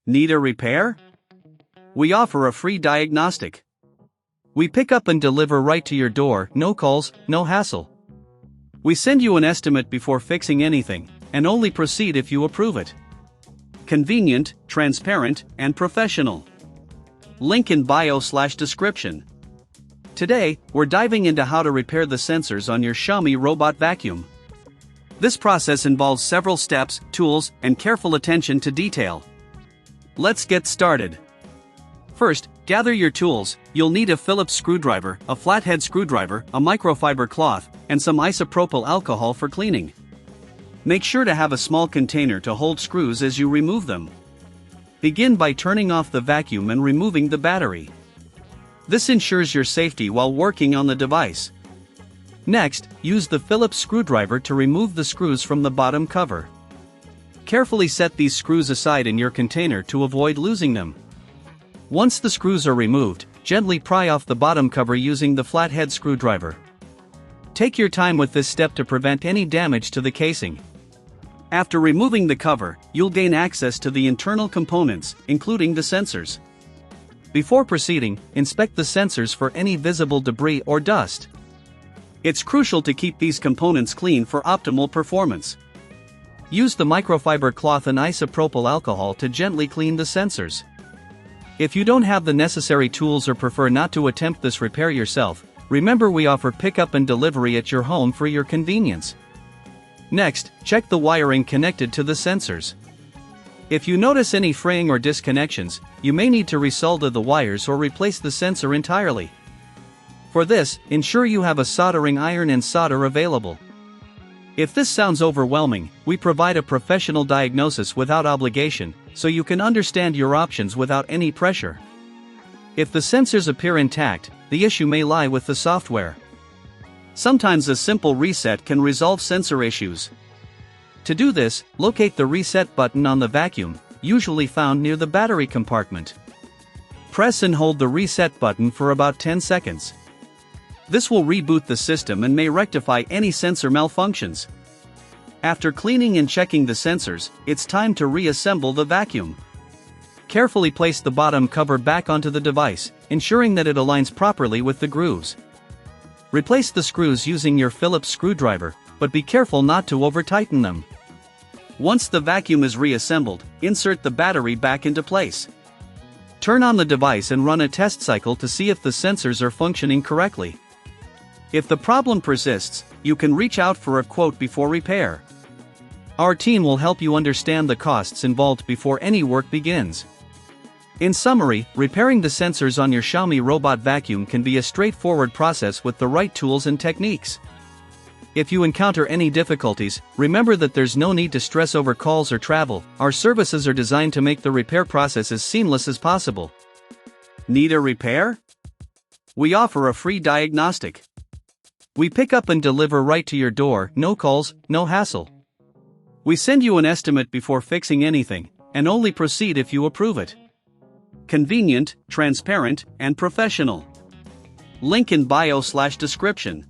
Need a repair? We offer a free diagnostic. We pick up and deliver right to your door, no calls, no hassle. We send you an estimate before fixing anything, and only proceed if you approve it. Convenient, transparent, and professional. Link in bio/description. Today, we're diving into how to repair the sensors on your Xiaomi Robot vacuum. This process involves several steps, tools, and careful attention to detail. Let's get started. First, gather your tools. You'll need a Phillips screwdriver, a flathead screwdriver, a microfiber cloth, and some isopropyl alcohol for cleaning. Make sure to have a small container to hold screws as you remove them. Begin by turning off the vacuum and removing the battery. This ensures your safety while working on the device. Next, use the Phillips screwdriver to remove the screws from the bottom cover. Carefully set these screws aside in your container to avoid losing them. Once the screws are removed, gently pry off the bottom cover using the flathead screwdriver. Take your time with this step to prevent any damage to the casing. After removing the cover, you'll gain access to the internal components, including the sensors. Before proceeding, inspect the sensors for any visible debris or dust. It's crucial to keep these components clean for optimal performance. Use the microfiber cloth and isopropyl alcohol to gently clean the sensors. If you don't have the necessary tools or prefer not to attempt this repair yourself, remember we offer pickup and delivery at your home for your convenience. Next, check the wiring connected to the sensors. If you notice any fraying or disconnections, you may need to resolder the wires or replace the sensor entirely. For this, ensure you have a soldering iron and solder available. If this sounds overwhelming, we provide a professional diagnosis without obligation, so you can understand your options without any pressure. If the sensors appear intact, the issue may lie with the software. Sometimes a simple reset can resolve sensor issues. To do this, locate the reset button on the vacuum, usually found near the battery compartment. Press and hold the reset button for about 10 seconds. This will reboot the system and may rectify any sensor malfunctions. After cleaning and checking the sensors, it's time to reassemble the vacuum. Carefully place the bottom cover back onto the device, ensuring that it aligns properly with the grooves. Replace the screws using your Phillips screwdriver, but be careful not to over-tighten them. Once the vacuum is reassembled, insert the battery back into place. Turn on the device and run a test cycle to see if the sensors are functioning correctly. If the problem persists, you can reach out for a quote before repair. Our team will help you understand the costs involved before any work begins. In summary, repairing the sensors on your Xiaomi Robot vacuum can be a straightforward process with the right tools and techniques. If you encounter any difficulties, remember that there's no need to stress over calls or travel. Our services are designed to make the repair process as seamless as possible. Need a repair? We offer a free diagnostic. We pick up and deliver right to your door, no calls, no hassle. We send you an estimate before fixing anything, and only proceed if you approve it. Convenient, transparent, and professional. Link in bio/description.